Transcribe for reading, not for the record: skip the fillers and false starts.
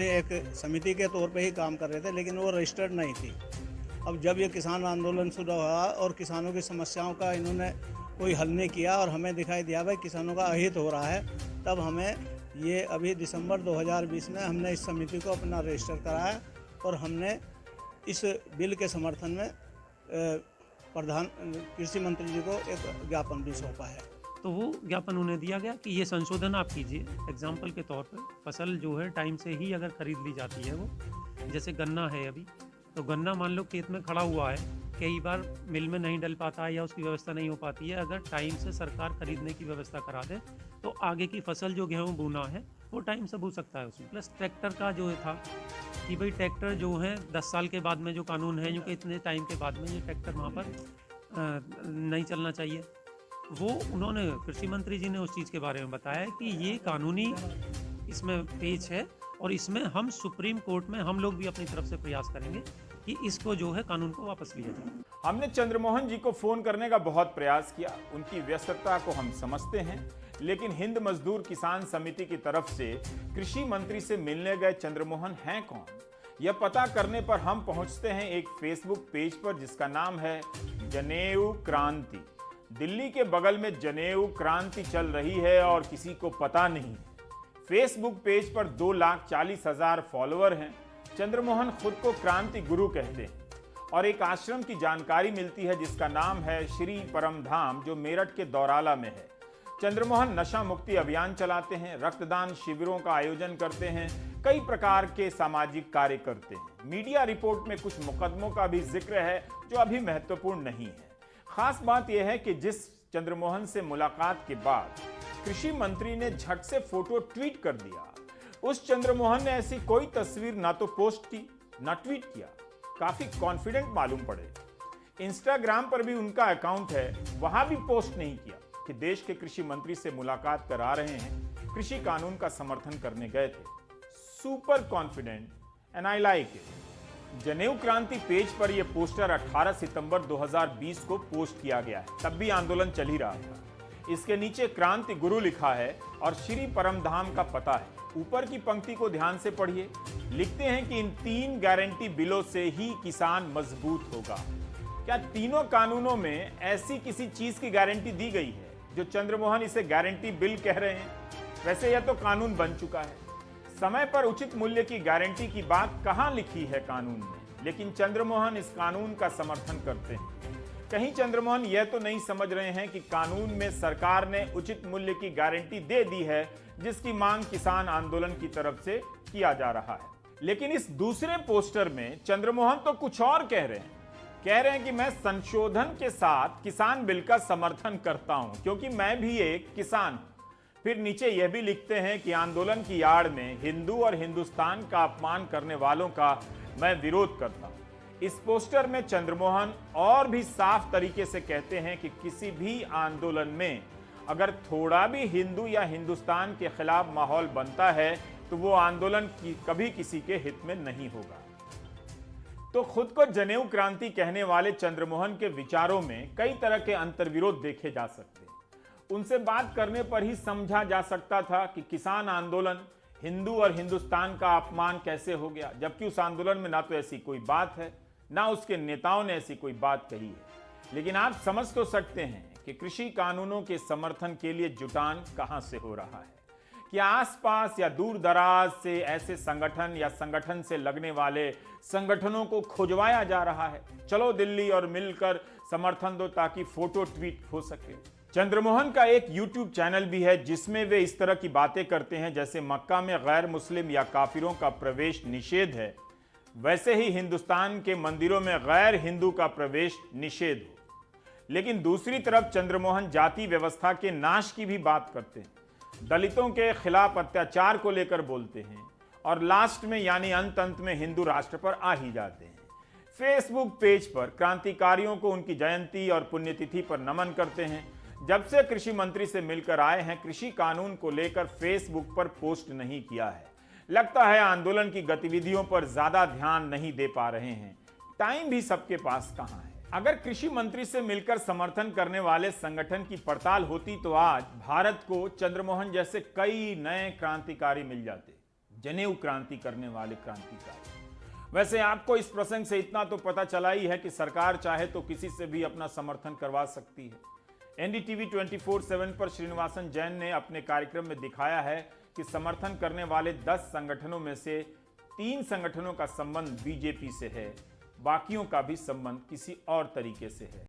एक समिति के तौर पे ही काम कर रहे थे, लेकिन वो रजिस्टर्ड नहीं थी। अब जब ये किसान आंदोलन शुरू हुआ और किसानों की समस्याओं का इन्होंने कोई हल नहीं किया और हमें दिखाई दिया भाई किसानों का अहित हो रहा है, तब हमें ये अभी दिसंबर 2020 में हमने इस समिति को अपना रजिस्टर कराया और हमने इस बिल के समर्थन में प्रधान कृषि मंत्री जी को एक ज्ञापन भी सौंपा है। तो वो ज्ञापन उन्हें दिया गया कि ये संशोधन आप कीजिए। एग्जाम्पल के तौर पर फसल जो है टाइम से ही अगर खरीद ली जाती है, वो जैसे गन्ना है अभी, तो गन्ना मान लो खेत में खड़ा हुआ है, कई बार मिल में नहीं डल पाता है या उसकी व्यवस्था नहीं हो पाती है। अगर टाइम से सरकार खरीदने की व्यवस्था करा दे तो आगे की फसल जो गेहूँ बोना है वो टाइम से बो सकता है उसमें। प्लस ट्रैक्टर का जो था कि भाई ट्रैक्टर जो है 10 साल के बाद में जो कानून है, क्योंकि इतने टाइम के बाद में ये ट्रैक्टर वहाँ पर नहीं चलना चाहिए, वो उन्होंने कृषि मंत्री जी ने उस चीज़ के बारे में बताया कि ये कानूनी इसमें पेच है और इसमें हम सुप्रीम कोर्ट में हम लोग भी अपनी तरफ से प्रयास करेंगे कि इसको जो है कानून को वापस लिया जाए। हमने चंद्रमोहन जी को फोन करने का बहुत प्रयास किया, उनकी व्यस्तता को हम समझते हैं, लेकिन हिंद मजदूर किसान समिति की तरफ से कृषि मंत्री से मिलने गए चंद्रमोहन हैं कौन, यह पता करने पर हम पहुंचते हैं एक फेसबुक पेज पर जिसका नाम है जनेऊ क्रांति। दिल्ली के बगल में जनेऊ क्रांति चल रही है और किसी को पता नहीं। फेसबुक पेज पर 2,40,000 फॉलोअर हैं। चंद्रमोहन खुद को क्रांति गुरु कहते हैं और एक आश्रम की जानकारी मिलती है जिसका नाम है श्री परम धाम, जो मेरठ के दौराला में है। चंद्रमोहन नशा मुक्ति अभियान चलाते हैं, रक्तदान शिविरों का आयोजन करते हैं, कई प्रकार के सामाजिक कार्य करते हैं। मीडिया रिपोर्ट में कुछ मुकदमों का भी जिक्र है जो अभी महत्वपूर्ण नहीं है। खास बात यह है कि जिस चंद्रमोहन से मुलाकात के बाद कृषि मंत्री ने झट से फोटो ट्वीट कर दिया, उस चंद्रमोहन ने ऐसी कोई तस्वीर ना तो पोस्ट की ना ट्वीट किया। काफी कॉन्फिडेंट मालूम पड़े। इंस्टाग्राम पर भी उनका अकाउंट है, वहां भी पोस्ट नहीं किया कि देश के कृषि मंत्री से मुलाकात करा रहे हैं, कृषि कानून का समर्थन करने गए थे। Super confident and I like it. जनेऊ क्रांति पेज पर यह पोस्टर 18 सितंबर 2020 को पोस्ट किया गया है, तब भी आंदोलन चल ही रहा था। इसके नीचे क्रांति गुरु लिखा है और श्री परमधाम का पता है। ऊपर की पंक्ति को ध्यान से पढ़िए। लिखते हैं कि इन 3 गारंटी बिलों से ही किसान मजबूत होगा। क्या तीनों कानूनों में ऐसी किसी चीज की गारंटी दी गई है जो चंद्रमोहन इसे गारंटी बिल कह रहे हैं? वैसे यह तो कानून बन चुका है। समय पर उचित मूल्य की गारंटी की बात कहां लिखी है कानून में, लेकिन चंद्रमोहन इस कानून का समर्थन करते हैं। कहीं चंद्रमोहन यह तो नहीं समझ रहे हैं कि कानून में सरकार ने उचित मूल्य की गारंटी दे दी है जिसकी मांग किसान आंदोलन की तरफ से किया जा रहा है। लेकिन इस दूसरे पोस्टर में चंद्रमोहन तो कुछ और कह रहे हैं। कह रहे हैं कि मैं संशोधन के साथ किसान बिल का समर्थन करता हूं क्योंकि मैं भी एक किसान हूं। फिर नीचे यह भी लिखते हैं कि आंदोलन की आड़ में हिंदू और हिंदुस्तान का अपमान करने वालों का मैं विरोध करता हूं। इस पोस्टर में चंद्रमोहन और भी साफ तरीके से कहते हैं कि किसी भी आंदोलन में अगर थोड़ा भी हिंदू या हिंदुस्तान के खिलाफ माहौल बनता है तो वो आंदोलन कभी किसी के हित में नहीं होगा। तो खुद को जनेऊ क्रांति कहने वाले चंद्रमोहन के विचारों में कई तरह के अंतर्विरोध देखे जा सकते हैं। उनसे बात करने पर ही समझा जा सकता था कि किसान आंदोलन हिंदू और हिंदुस्तान का अपमान कैसे हो गया, जबकि उस आंदोलन में ना तो ऐसी कोई बात है ना उसके नेताओं ने ऐसी कोई बात कही है। लेकिन आप समझ तो सकते हैं कि कृषि कानूनों के समर्थन के लिए जुटान कहां से हो रहा है। क्या आसपास या दूर दराज से ऐसे संगठन या संगठन से लगने वाले संगठनों को खुजवाया जा रहा है? चलो दिल्ली और मिलकर समर्थन दो ताकि फोटो ट्वीट हो सके। चंद्रमोहन का एक YouTube चैनल भी है जिसमें वे इस तरह की बातें करते हैं जैसे मक्का में गैर मुस्लिम या काफिरों का प्रवेश निषेध है, वैसे ही हिंदुस्तान के मंदिरों में गैर हिंदू का प्रवेश निषेध हो। लेकिन दूसरी तरफ चंद्रमोहन जाति व्यवस्था के नाश की भी बात करते हैं, दलितों के खिलाफ अत्याचार को लेकर बोलते हैं और लास्ट में यानी अंत में हिंदू राष्ट्र पर आ ही जाते हैं। फेसबुक पेज पर क्रांतिकारियों को उनकी जयंती और पुण्यतिथि पर नमन करते हैं। जब से कृषि मंत्री से मिलकर आए हैं, कृषि कानून को लेकर फेसबुक पर पोस्ट नहीं किया है। लगता है आंदोलन की गतिविधियों पर ज्यादा ध्यान नहीं दे पा रहे हैं। टाइम भी सबके पास कहां है। अगर कृषि मंत्री से मिलकर समर्थन करने वाले संगठन की पड़ताल होती तो आज भारत को चंद्रमोहन जैसे कई नए क्रांतिकारी मिल जाते। जनेऊ क्रांति करने वाले क्रांतिकारी। वैसे आपको इस प्रसंग से इतना तो पता चला ही है कि सरकार चाहे तो किसी से भी अपना समर्थन करवा सकती है। एनडीटीवी 24/7 पर श्रीनिवासन जैन ने अपने कार्यक्रम में दिखाया है कि समर्थन करने वाले 10 संगठनों में से 3 संगठनों का संबंध बीजेपी से है, बाकियों का भी संबंध किसी और तरीके से है।